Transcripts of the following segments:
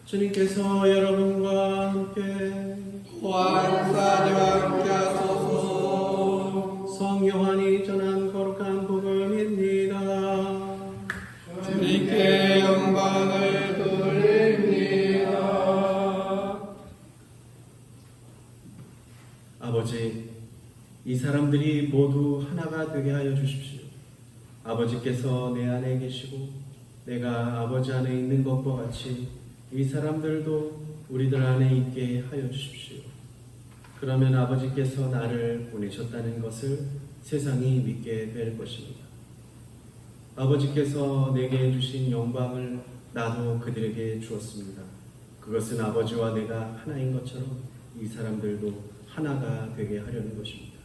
주님께서 여러분과 함께 영사와 함께 하소서. 성령 요한이 전한 거룩한 복음입니다. 주님께 영광을 돌립니다. 아버지, 이 사람들이 모두 하나가 되게 하여 주십시오. 아버지께서 내 안에 계시고 내가 아버지 안에 있는 것과 같이 이 사람들도 우리들 안에 있게 하여 주십시오. 그러면 아버지께서 나를 보내셨다는 것을 세상이 믿게 될 것입니다. 아버지께서 내게 주신 영광을 나도 그들에게 주었습니다. 그것은 아버지와 내가 하나인 것처럼 이 사람들도 하나가 되게 하려는 것입니다.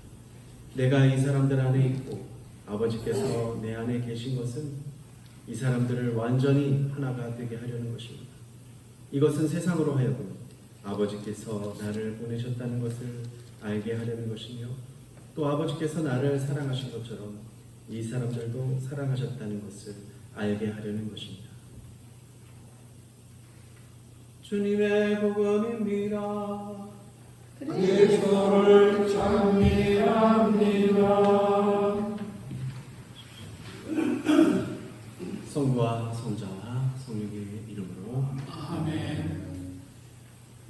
내가 이 사람들 안에 있고 아버지께서 내 안에 계신 것은 이 사람들을 완전히 하나가 되게 하려는 것입니다. 이것은 세상으로 하여금 아버지께서 나를 보내셨다는 것을 알게 하려는 것이며 또 아버지께서 나를 사랑하신 것처럼 이 사람들도 사랑하셨다는 것을 알게 하려는 것입니다. 주님의 복음입니다. 그리스도를 찬미합니다. 성부와 성자와 성령의 이름으로 아멘.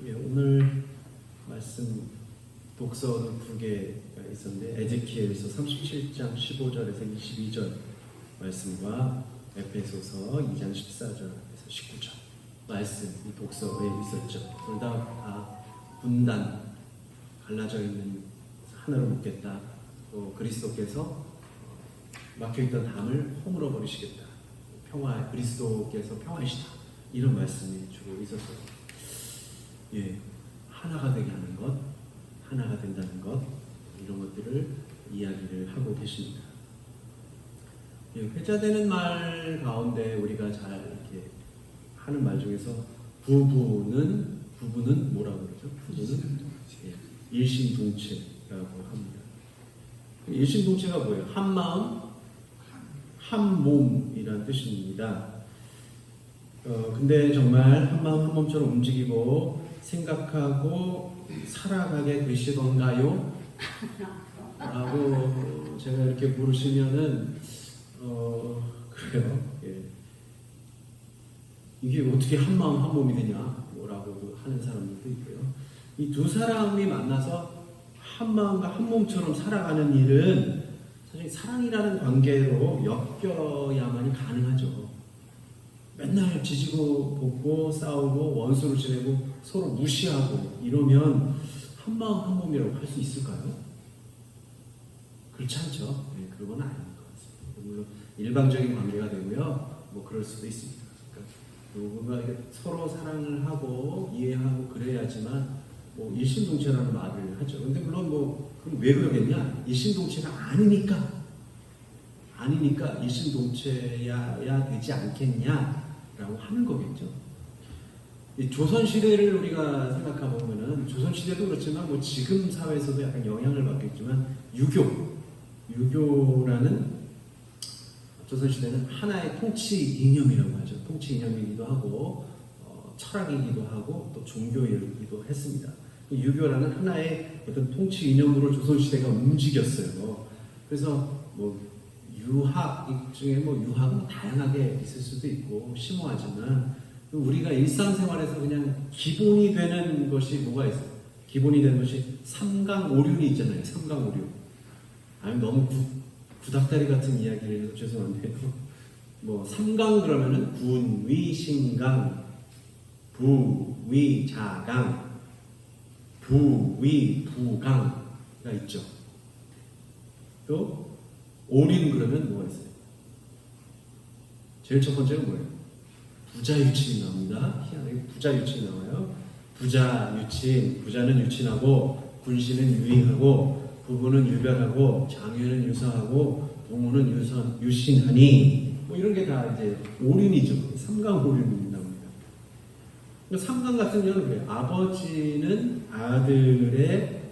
예, 오늘 말씀 독서는 두 개가 있었는데 에제키엘서 37장 15절에서 22절 말씀과 에베소서 2장 14절에서 19절 말씀 이 독서에 있었죠. 둘 다 분단 갈라져 있는 하나로 묶겠다. 또 그리스도께서 막혀있던 담을 허물어 버리시겠다. 평화, 그리스도께서 평화이시다. 이런 말씀이 주로 있었어요. 예, 하나가 되게 하는 것, 하나가 된다는 것, 이런 것들을 이야기를 하고 계십니다. 예, 회자되는 말 가운데 우리가 잘 이렇게 하는 말 중에서 부부는 뭐라고 그러죠? 부부는 예, 일심동체라고 합니다. 일심동체가 뭐예요? 한 마음, 한 몸이라는 뜻입니다. 근데 정말 한 마음 한 몸처럼 움직이고 생각하고 살아가게 되시던가요? 라고 제가 이렇게 물으시면은 그래요. 예. 이게 어떻게 한 마음 한 몸이 되냐? 뭐라고 하는 사람들도 있고요. 이 두 사람이 만나서 한 마음과 한 몸처럼 살아가는 일은 사실 사랑이라는 관계로 엮여야만이 가능하죠. 맨날 지지고 볶고 싸우고 원수를 지내고 서로 무시하고 이러면 한 마음 한 몸이라고 할 수 있을까요? 그렇지 않죠. 네, 그건 아닌 것 같습니다. 물론 일방적인 관계가 되고요. 뭐 그럴 수도 있습니다. 그러니까 누군가 서로 사랑을 하고 이해하고 그래야지만 뭐 일심동체라는 말을 하죠. 근데 물론 뭐 그럼 왜 그러겠냐? 일심동체가 아니니까 일심동체야 되지 않겠냐라고 하는 거겠죠. 이 조선시대를 우리가 생각해보면은 조선시대도 그렇지만 뭐 지금 사회에서도 약간 영향을 받겠지만 유교라는 조선시대는 하나의 통치 이념이라고 하죠. 통치 이념이기도 하고 철학이기도 하고 또 종교이기도 했습니다. 유교라는 하나의 어떤 통치 이념으로 조선시대가 움직였어요. 그래서 뭐 유학 중에 뭐 유학은 다양하게 있을 수도 있고 심오하지만 우리가 일상생활에서 그냥 기본이 되는 것이 뭐가 있어요? 기본이 되는 것이 삼강오륜이 있잖아요. 삼강오륜. 아니 너무 구닥다리 같은 이야기를 해서 죄송한데요. 뭐 삼강 그러면은 군위신강, 부위자강, 부위부강가 있죠. 또 오륜 그러면 뭐가 있어요? 제일 첫 번째는 뭐예요? 부자유친이 나옵니다. 희한하게 부자유친이 나와요. 부자유친, 부자는 유친하고 군신은 유익하고 부부는 유별하고 장유는 유사하고 부모는 유신하니 뭐 이런 게 다 이제 오륜이죠. 삼강오륜이 나옵니다. 삼강 같은 경우는 그래요. 아버지는 아들의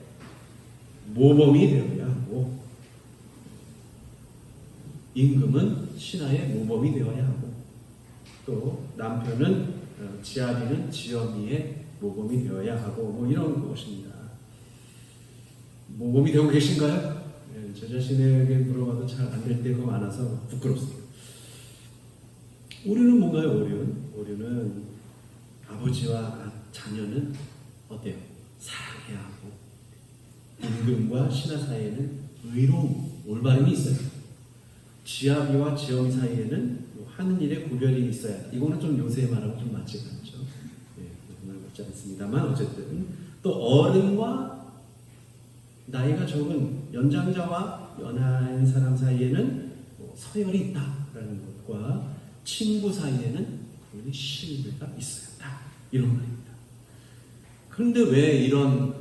모범이 되어야 하고 임금은 신하의 모범이 되어야 하고 또 남편은 지아비는 지엄이의 모범이 되어야 하고 뭐 이런 것입니다. 모범이 되고 계신가요? 저 자신에게 물어봐도 잘 안 될 때가 많아서 부끄럽습니다. 오류는 뭔가요? 오류는 아버지와 자녀는 어때요? 사랑해야 하고 임금과 신하 사이에는 의로움, 올바름이 있어요. 지아비와 지엄이 사이에는 하는 일에 구별이 있어야 한다. 이거는 좀 요새 말하고 좀 맞지 않죠? 정말 맞지 않습니다만 어쨌든 또 어른과 나이가 적은 연장자와 연하인 사람 사이에는 서열이 있다라는 것과 친구 사이에는 분명히 신뢰가 있어야 한다. 이런 말입니다. 그런데 왜 이런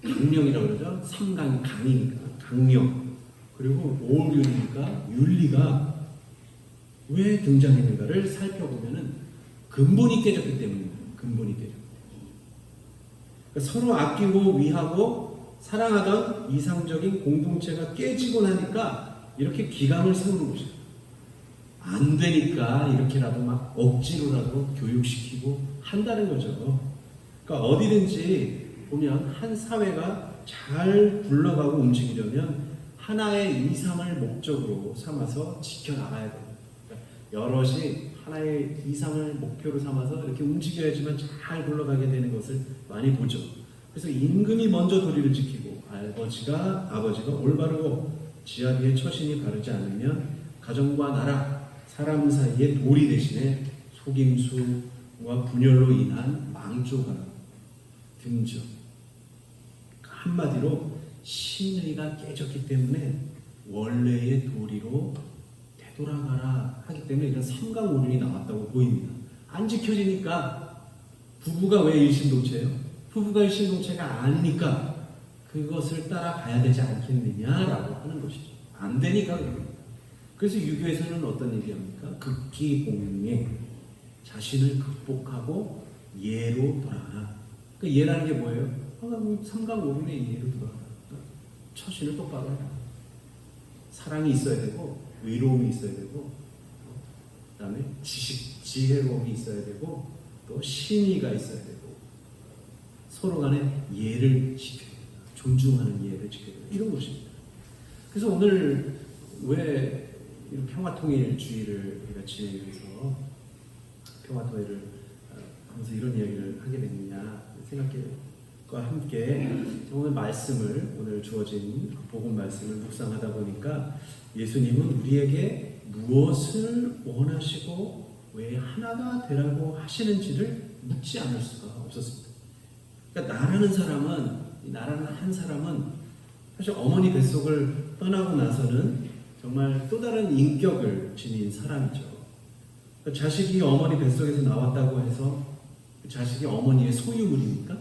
강령이라고 그러죠? 삼강 강이니까 강령 그리고 오륜이니까 윤리가 왜 등장했는가를 살펴보면은 근본이 깨졌기 때문입니다. 근본이 깨졌기 때문에. 그러니까 서로 아끼고 위하고 사랑하던 이상적인 공동체가 깨지고 나니까 이렇게 기강을 세우는 것이죠. 안 되니까 이렇게라도 막 억지로라도 교육시키고 한다는 거죠. 그러니까 어디든지 보면 한 사회가 잘 굴러가고 움직이려면 하나의 이상을 목적으로 삼아서 지켜나가야 돼요. 그러니까 여럿이 하나의 이상을 목표로 삼아서 이렇게 움직여야지만 잘 굴러가게 되는 것을 많이 보죠. 그래서 임금이 먼저 도리를 지키고 아버지가 올바르고 지아비의 처신이 바르지 않으면 가정과 나라, 사람 사이의 도리 대신에 속임수와 분열로 인한 망조가 등장. 한마디로 신의가 깨졌기 때문에 원래의 도리로 되돌아가라 하기 때문에 이런 삼강오륜이 나왔다고 보입니다. 안 지켜지니까 부부가 왜 일심동체예요? 부부가 일심동체가 아니니까 그것을 따라가야 되지 않겠느냐라고 하는 것이죠. 안 되니까 그럽니다. 그래서 유교에서는 어떤 얘기합니까? 극기공유에 자신을 극복하고 예로 돌아가라. 그 예라는 게 뭐예요? 삼강오륜의 예로 돌아가라. 처신을 똑바로 해라. 사랑이 있어야 되고 의로움이 있어야 되고 그다음에 지혜로움이 있어야 되고 또 신의가 있어야 되고 서로 간에 예를 지켜야 된다. 존중하는 예를 지켜야 된다. 이런 것입니다. 그래서 오늘 왜 이런 평화통일주의를 우리가 진행해서 평화통일을 하면서 이런 이야기를 하게 됐느냐 생각과 함께 오늘 말씀을 오늘 주어진 복음 말씀을 묵상하다 보니까 예수님은 우리에게 무엇을 원하시고 왜 하나가 되라고 하시는지를 묻지 않을 수가 없었습니다. 그러니까 나라는 한 사람은 사실 어머니 뱃속을 떠나고 나서는 정말 또 다른 인격을 지닌 사람이죠. 그러니까 자식이 어머니 뱃속에서 나왔다고 해서 그 자식이 어머니의 소유물입니까?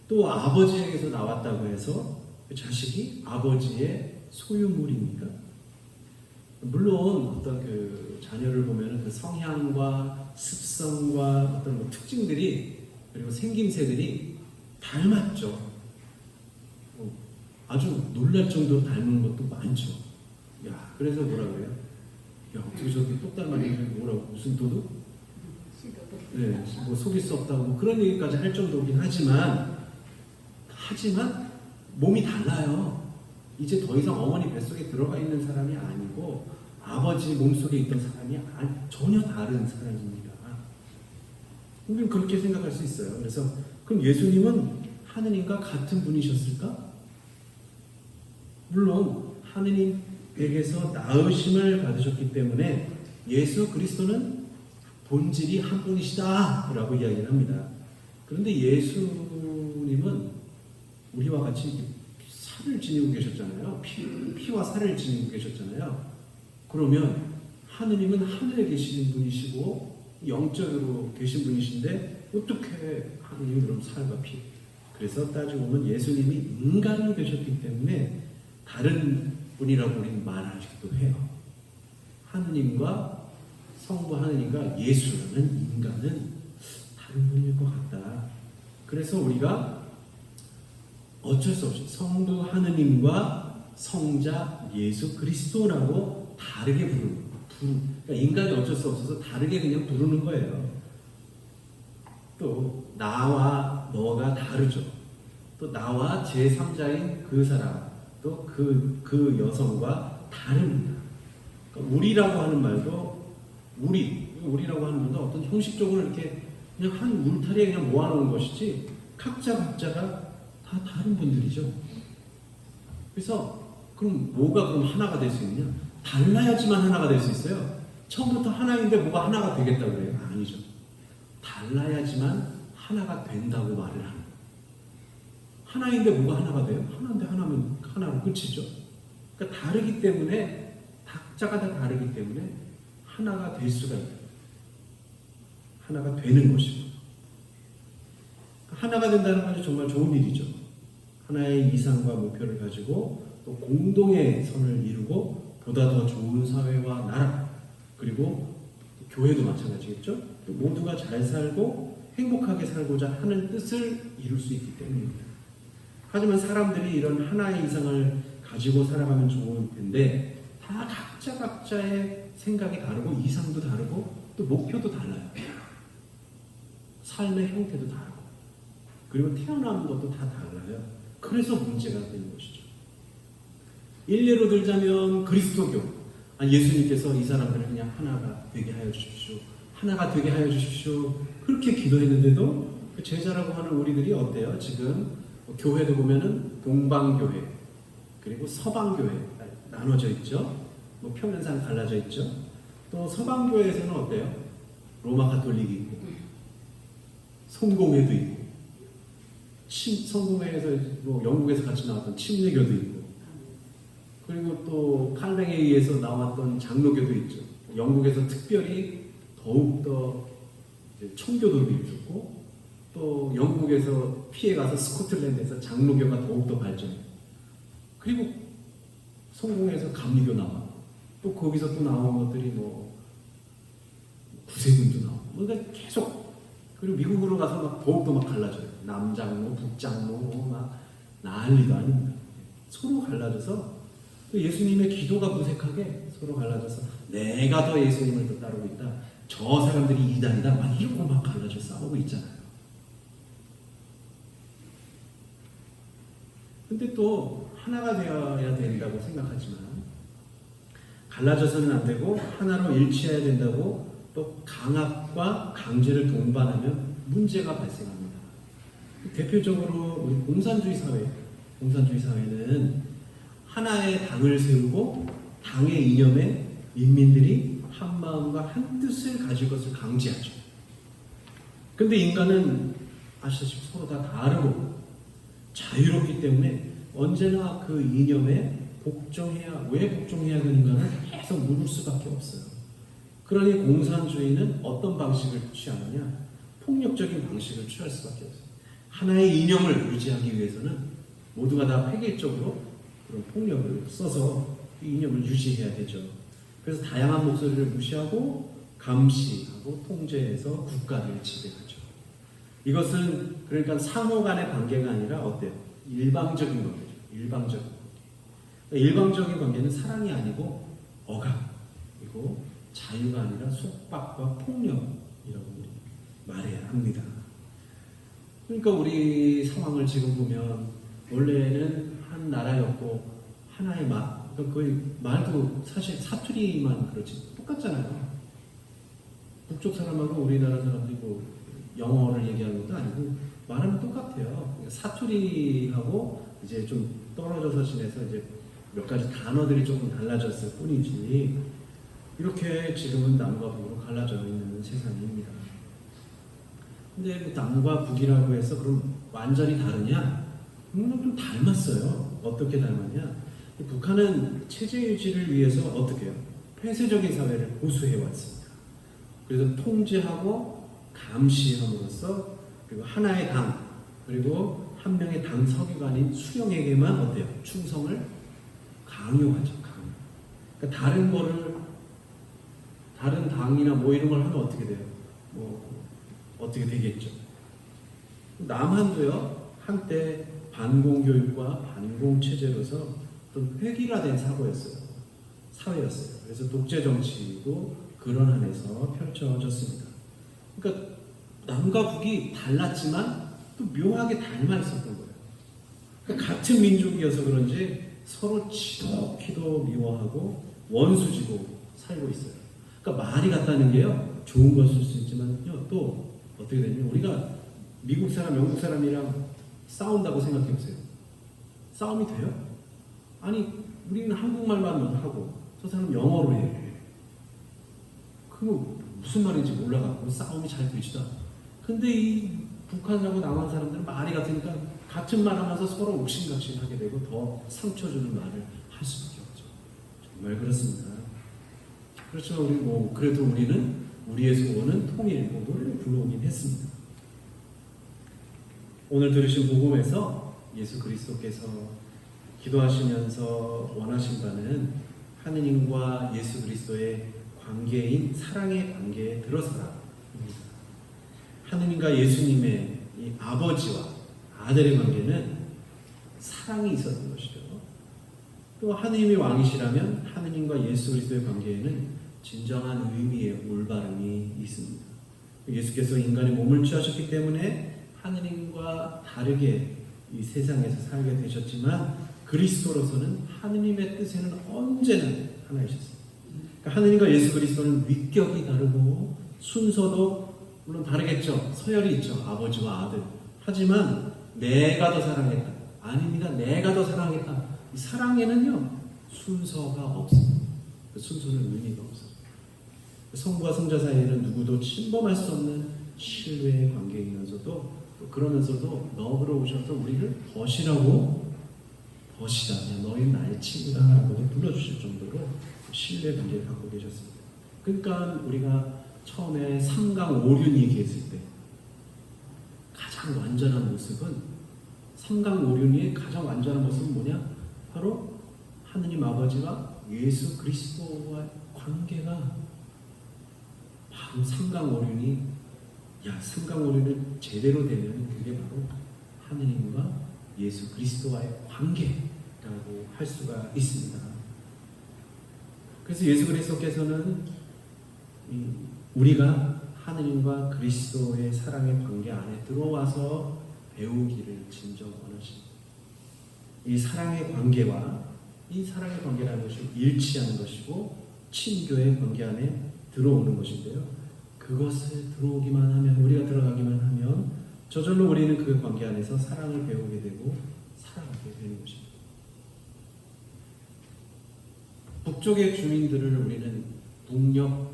또 아버지에게서 나왔다고 해서 그 자식이 아버지의 소유물입니까? 물론 어떤 그 자녀를 보면 그 성향과 습성과 어떤 뭐 특징들이 그리고 생김새들이 닮았죠. 아주 놀랄 정도로 닮은 것도 많죠. 야, 그래서 뭐라 그래요? 야, 어떻게 저렇게 똑 닮았는지 뭐라고 무슨 도둑? 네, 뭐 속일 수 없다고 뭐 그런 얘기까지 할 정도긴 하지만 몸이 달라요. 이제 더 이상 어머니 뱃속에 들어가 있는 사람이 아니고 아버지 몸속에 있던 사람이 전혀 다른 사람입니다. 우리는 그렇게 생각할 수 있어요. 그래서 그럼 예수님은 하느님과 같은 분이셨을까? 물론 하느님에게서 나으심을 받으셨기 때문에 예수 그리스도는 본질이 한 분이시다 라고 이야기를 합니다. 그런데 예수님은 우리와 같이 살을 지니고 계셨잖아요. 피와 살을 지니고 계셨잖아요. 그러면 하느님은 하늘에 계시는 분이시고 영적으로 계신 분이신데 어떻게 하느님이 그럼 살과 피? 그래서 따지고 보면 예수님이 인간이 되셨기 때문에 다른 분이라고 우리는 말하기도 해요. 하느님과 성부 하느님과 예수라는 인간은 다른 분일 것 같다. 그래서 우리가 어쩔 수 없이 성부 하느님과 성자 예수 그리스도라고 다르게 부르는 거예요. 그러니까 인간이 어쩔 수 없어서 다르게 그냥 부르는 거예요. 또 나와 너가 다르죠. 또 나와 제3자인 그 사람, 또 그 여성과 다릅니다. 그러니까 우리라고 하는 말도 우리라고 하는 말도 어떤 형식적으로 이렇게 그냥 한 울타리에 그냥 모아놓은 것이지 각자가 다 다른 분들이죠. 그래서 그럼 하나가 될 수 있냐? 달라야지만 하나가 될 수 있어요. 처음부터 하나인데 뭐가 하나가 되겠다고 그래요? 아니죠. 달라야지만 하나가 된다고 말을 하는 거예요. 하나인데 뭐가 하나가 돼요? 하나인데 하나면 하나로 끝이죠. 그러니까 다르기 때문에 각자가 다 다르기 때문에 하나가 될 수가 있어요. 하나가 되는 것이고 하나가 된다는 것이 정말 좋은 일이죠. 하나의 이상과 목표를 가지고 또 공동의 선을 이루고 보다 더 좋은 사회와 나라 그리고 교회도 마찬가지겠죠. 또 모두가 잘 살고 행복하게 살고자 하는 뜻을 이룰 수 있기 때문입니다. 하지만 사람들이 이런 하나의 이상을 가지고 살아가면 좋을 텐데 다 각자의 생각이 다르고 이상도 다르고 또 목표도 달라요. 삶의 형태도 다르고 그리고 태어나는 것도 다 달라요. 그래서 문제가 되는 것이죠. 일례로 들자면 그리스도교 예수님께서 이 사람들을 그냥 하나가 되게 하여 주십시오. 하나가 되게 하여 주십시오. 그렇게 기도했는데도 그 제자라고 하는 우리들이 어때요? 지금 교회도 보면은 동방교회 그리고 서방교회 나눠져 있죠. 평면상 갈라져 있죠. 또 서방교회에서는 어때요? 로마 가톨릭이 있고 성공회도 있고 성공회에서 영국에서 같이 나왔던 침례교도 있고 그리고 또 칼뱅에 의해서 나왔던 장로교도 있죠. 영국에서 특별히 더욱더 청교도도 있었고 또 영국에서 피해가서 스코틀랜드에서 장로교가 더욱더 발전해요. 그리고 성공해서 감리교 나와 또 거기서 또 나온 것들이 구세군도 나오고 그러니까 계속 그리고 미국으로 가서 더욱더 갈라져요. 남장로, 북장로 막 난리도 아닙니다. 서로 갈라져서 예수님의 기도가 무색하게 서로 갈라져서 내가 더 예수님을 더 따르고 있다. 저 사람들이 이단이다. 막 이러고 막 갈라져 싸우고 있잖아요. 근데 또 하나가 되어야 된다고 생각하지만 갈라져서는 안 되고 하나로 일치해야 된다고 또 강압과 강제를 동반하면 문제가 발생합니다. 대표적으로 우리 공산주의 사회는 하나의 당을 세우고 당의 이념에 인민들이 한 마음과 한 뜻을 가질 것을 강제하죠. 근데 인간은 아시다시피 서로 다 다르고 자유롭기 때문에 언제나 그 이념에 왜 복종해야 되는가를 계속 물을 수밖에 없어요. 그러니 공산주의는 어떤 방식을 취하느냐? 폭력적인 방식을 취할 수밖에 없어요. 하나의 이념을 유지하기 위해서는 모두가 다 획일적으로 그런 폭력을 써서 이 이념을 유지해야 되죠. 그래서 다양한 목소리를 무시하고 감시하고 통제해서 국가를 지배하죠. 이것은 그러니까 상호 간의 관계가 아니라 어때요? 일방적인 관계죠. 일방적인 관계는 사랑이 아니고 억압이고 자유가 아니라 속박과 폭력이라고 말해야 합니다. 그러니까 우리 상황을 지금 보면 원래는 한 나라였고 하나의 그러니까 거의 말도 사실 사투리만 그렇지 똑같잖아요. 북쪽 사람하고 우리나라 사람들이 영어를 얘기하는 것도 아니고 말하면 똑같아요. 그러니까 사투리하고 이제 좀 떨어져서 지내서 이제 몇 가지 단어들이 조금 달라졌을 뿐이지 이렇게 지금은 남과 북으로 갈라져 있는 세상입니다. 근데 남과 북이라고 해서 그럼 완전히 다르냐? 좀 닮았어요. 어떻게 닮았냐? 북한은 체제 유지를 위해서 어떻게 해요? 폐쇄적인 사회를 보수해 왔습니다. 그래서 통제하고 감시함으로써 그리고 하나의 당 그리고 한 명의 당 서기관인 수령에게만 어때요? 충성을 강요하죠. 그러니까 다른 당이나 이런 걸 하면 어떻게 돼요? 어떻게 되겠죠? 남한도요 한때 반공교육과 반공체제로서 좀 획일화된 사회였어요. 그래서 독재 정치도 그런 한에서 펼쳐졌습니다. 그러니까 남과 북이 달랐지만 또 묘하게 닮아 있었던 거예요. 그러니까 같은 민족이어서 그런지 서로 지독히도 미워하고 원수지고 살고 있어요. 그러니까 말이 같다는 게요, 좋은 것일 수 있지만요, 또 어떻게 되냐면 우리가 미국 사람, 영국 사람이랑 싸운다고 생각해 보세요. 싸움이 돼요? 아니, 우리는 한국말만 하고 저 사람은 영어로 해요. 그거 무슨 말인지 몰라가지고 싸움이 잘 되지도 않아요. 근데 이 북한하고 남한 사람들은 말이 같으니까 같은 말 하면서 서로 옥신각신하게 되고 더 상처 주는 말을 할 수밖에 없죠. 정말 그렇습니다. 그렇지만 그래도 우리는 우리에서 오는 통일보도를 불러오긴 했습니다. 오늘 들으신 복음에서 예수 그리스도께서 기도하시면서 원하신 바는 하느님과 예수 그리스도의 관계인 사랑의 관계에 들어서라. 하느님과 예수님의 이 아버지와 아들의 관계는 사랑이 있었던 것이죠. 또 하느님이 왕이시라면 하느님과 예수 그리스도의 관계에는 진정한 의미의 올바름이 있습니다. 예수께서 인간의 몸을 취하셨기 때문에 하느님과 다르게 이 세상에서 살게 되셨지만 그리스도로서는 하느님의 뜻에는 언제나 하나이셨습니다. 그러니까 하느님과 예수 그리스도는 위격이 다르고 순서도 물론 다르겠죠. 서열이 있죠. 아버지와 아들. 하지만 내가 더 사랑했다. 아닙니다. 내가 더 사랑했다. 이 사랑에는요, 순서가 없습니다. 그 순서는 의미가 없어요. 성부와 성자 사이에는 누구도 침범할 수 없는 신뢰의 관계이면서도 또 그러면서도 너그러우셔서 우리를 벗이라고 벗이다. 너희는 나의 친구다라고도 불러주실 정도로 신뢰 관계를 갖고 계셨습니다. 그러니까 우리가 처음에 삼강오륜 얘기했을 때 가장 완전한 모습은 삼강오륜의 가장 완전한 모습은 뭐냐? 바로 하느님 아버지와 예수 그리스도와의 관계가 바로 삼강오륜이 삼강오륜을 제대로 되면 그게 바로 하느님과 예수 그리스도와의 관계라고 할 수가 있습니다. 그래서 예수 그리스도께서는 우리가 하느님과 그리스도의 사랑의 관계 안에 들어와서 배우기를 진정 원하십니다. 이 사랑의 관계와 이 사랑의 관계라는 것이 일치하는 것이고 친교의 관계 안에 들어오는 것인데요. 그것을 들어오기만 하면, 우리가 들어가기만 하면 저절로 우리는 그 관계 안에서 사랑을 배우게 되고 살아가게 되는 것입니다. 북쪽의 주민들을 우리는 북녘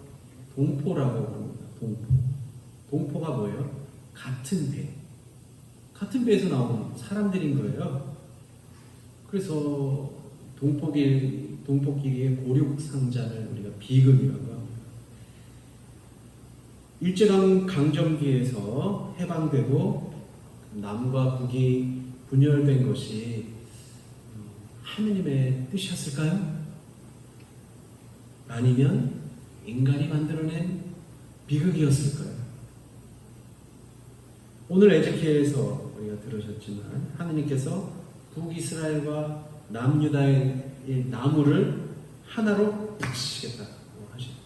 동포라고 합니다. 동포가 뭐예요? 같은 배. 같은 배에서 나오는 사람들인 거예요. 그래서 동포끼리의 고륙상잔을 우리가 비극이라고 합니다. 일제강점기에서 해방되고 남과 북이 분열된 것이 하느님의 뜻이었을까요? 아니면 인간이 만들어낸 비극이었을까요? 오늘 에ze키엘에서 우리가 들으셨지만 하느님께서 북이스라엘과 남유다의 나무를 하나로 붙이시겠다고 하십니다.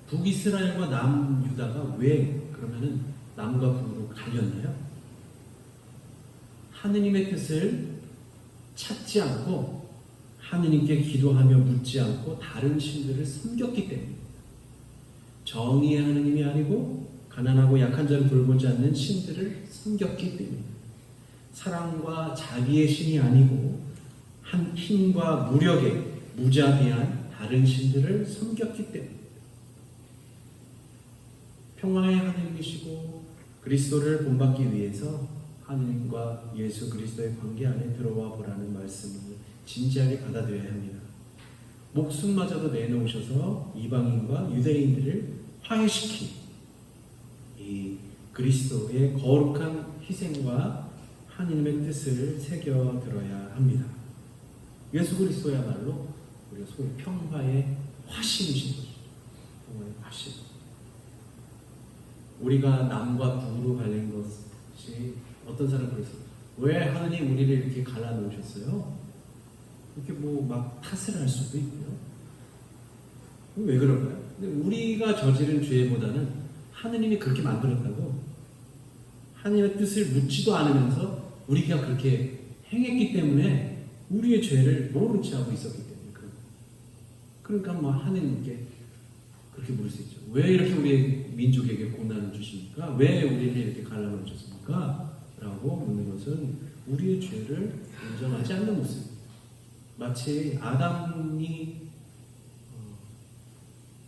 북이스라엘과 남유다가 왜 그러면은 남과 북으로 갈렸나요? 하느님의 뜻을 찾지 않고 하느님께 기도하며 묻지 않고 다른 신들을 섬겼기 때문에, 정의의 하느님이 아니고 가난하고 약한 자를 돌보지 않는 신들을 섬겼기 때문에, 사랑과 자비의 신이 아니고 한 힘과 무력에 무자비한 다른 신들을 섬겼기 때문에, 평화의 하느님이시고 그리스도를 본받기 위해서 하느님과 예수 그리스도의 관계 안에 들어와 보라는 말씀을 진지하게 받아들여야 합니다. 목숨마저도 내놓으셔서 이방인과 유대인들을 화해시킨 이 그리스도의 거룩한 희생과 하느님의 뜻을 새겨 들어야 합니다. 예수 그리스도야말로 우리가 소위 평화의 화신이신 것이죠. 평화의 화신. 우리가 남과 북으로 갈린 것이, 어떤 사람은 그랬어요. 왜 하느님 우리를 이렇게 갈라놓으셨어요? 이렇게 막 탓을 할 수도 있고요. 왜 그럴까요? 근데 우리가 저지른 죄보다는 하느님이 그렇게 만들었다고. 하느님의 뜻을 묻지도 않으면서 우리가 그렇게 행했기 때문에 우리의 죄를 모른 채 하고 있었기 때문에 그러니까 뭐 하느님께 그렇게 물을 수 있죠. 왜 이렇게 우리 민족에게 고난을 주십니까? 왜 우리를 이렇게 갈라놓으셨습니까 라고 묻는 것은 우리의 죄를 인정하지 않는 모습입니다. 마치 아담이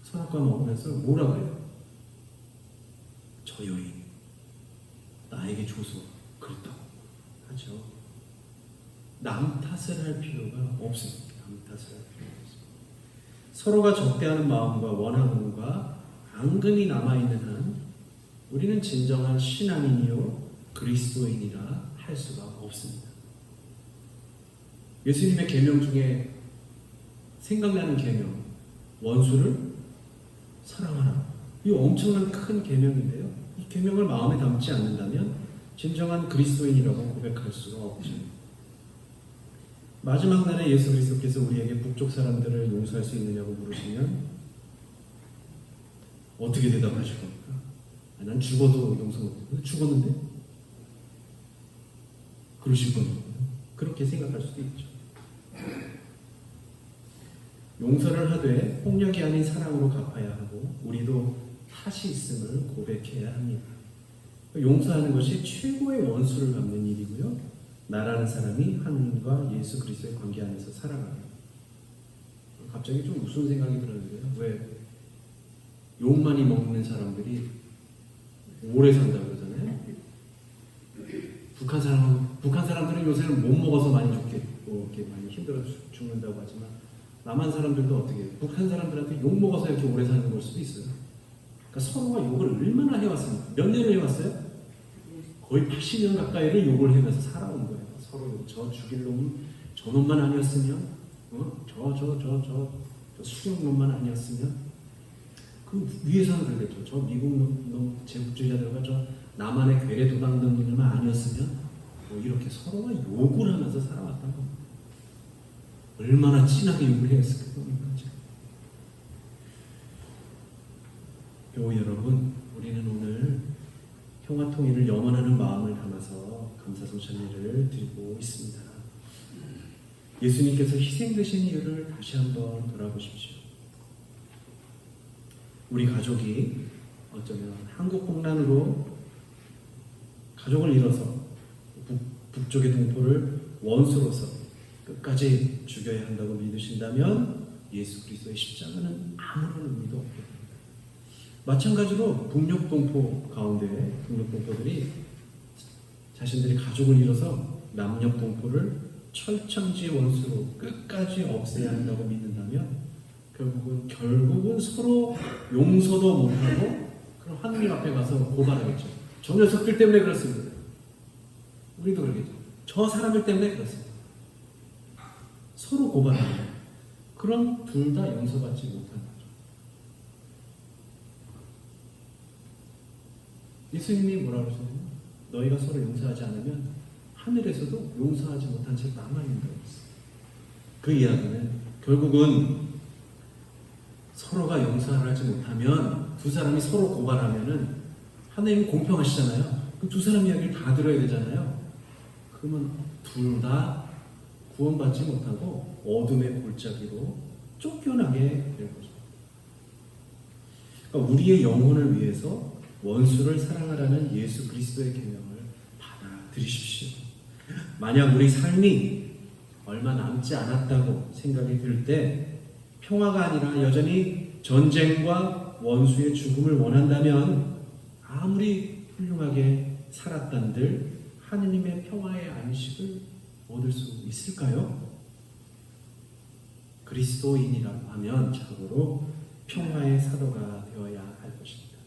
선악과 먹으면서 뭐라 그래요? 저 여인 나에게 줘서 그랬다고 하죠. 남 탓을 할 필요가 없습니다. 남 탓을 할 필요가 없습니다. 서로가 적대하는 마음과 원함과 앙금이 남아있는 한 우리는 진정한 신앙인이요 그리스도인이라 할 수가 없습니다. 예수님의 계명 중에 생각나는 계명, 원수를 사랑하라. 이 엄청난 큰 계명인데요. 이 계명을 마음에 담지 않는다면 진정한 그리스도인이라고 고백할 수가 없죠. 마지막 날에 예수 그리스도께서 우리에게 북쪽 사람들을 용서할 수 있느냐고 물으시면 어떻게 대답하실 겁니까? 난 죽어도 용서 못해. 죽었는데? 그러실 겁니다. 그렇게 생각할 수도 있죠. 용서를 하되 폭력이 아닌 사랑으로 갚아야 하고 우리도 탓이 있음을 고백해야 합니다. 용서하는 것이 최고의 원수를 갚는 일이고요. 나라는 사람이 하느님과 예수 그리스도의 관계 안에서 살아가요. 갑자기 좀 무슨 생각이 들었는데요. 왜 욕 많이 먹는 사람들이 오래 산다고 그러잖아요. 북한 사람들은 요새는 못 먹어서 많이 죽겠고 이렇게 많이 힘들어 죽는다고 하지만 남한 사람들도 어떻게 해요? 북한 사람들한테 욕 먹어서 이렇게 오래 사는 걸 수도 있어요. 그러니까 서로가 욕을 얼마나 해왔습니까? 몇 년을 해왔어요? 거의 80년 가까이를 욕을 하면서 살아온 거예요. 서로 저 죽일 놈은 저 놈만 아니었으면, 저 수령놈만 아니었으면, 그 위에서는 그러겠죠. 저 미국 놈 제국주의자들과 저 남한의 괴뢰 도당던 놈만 아니었으면, 뭐 이렇게 서로가 욕을 하면서 살아왔다는 겁니다. 얼마나 진하게 욕을 했을까 겁니까? 교우 여러분, 우리는 오늘 평화통일을 염원하는 마음을 담아서 감사성찬례를 드리고 있습니다. 예수님께서 희생되신 이유를 다시 한번 돌아보십시오. 우리 가족이 어쩌면 한국공난으로 가족을 잃어서 북쪽의 동포를 원수로서 끝까지 죽여야 한다고 믿으신다면 예수 그리스도의 십자가는 아무런 의미도 없게 됩니다. 마찬가지로 북녘동포 가운데 북녘동포들이 자신들이 가족을 잃어서 남녘동포를 철천지 원수로 끝까지 없애야 한다고 믿는다면 결국은 서로 용서도 못하고 그럼 하느님 앞에 가서 고발하겠죠. 저 녀석들 때문에 그렇습니다. 우리도 그러겠죠. 저 사람들 때문에 그렇습니다. 서로 고발합니다. 그럼 둘 다 용서받지 못하는 거죠. 예수님이 뭐라고 그러셨나요? 너희가 서로 용서하지 않으면 하늘에서도 용서하지 못한 채 남아있는다고 했어요. 그 이야기는 결국은 서로가 용서를 하지 못하면 두 사람이 서로 고발하면은 하나님은 공평하시잖아요. 그 두 사람 이야기를 다 들어야 되잖아요. 그러면 둘 다 구원받지 못하고 어둠의 골짜기로 쫓겨나게 될 거죠. 그러니까 우리의 영혼을 위해서 원수를 사랑하라는 예수 그리스도의 계명을 받아들이십시오. 만약 우리 삶이 얼마 남지 않았다고 생각이 들 때 평화가 아니라 여전히 전쟁과 원수의 죽음을 원한다면 아무리 훌륭하게 살았단들 하느님의 평화의 안식을 얻을 수 있을까요? 그리스도인이라고 하면 참으로 평화의 사도가 되어야 할 것입니다.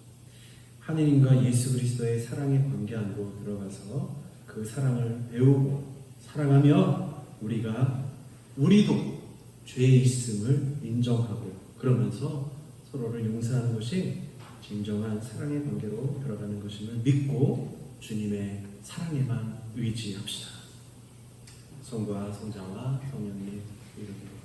하느님과 예수 그리스도의 사랑의 관계 안으로 들어가서 그 사랑을 배우고 사랑하며 우리도 죄의 있음을 인정하고 그러면서 서로를 용서하는 것이 진정한 사랑의 관계로 들어가는 것임을 믿고 주님의 사랑에만 의지합시다. 성부와 성자와 성령의 이름으로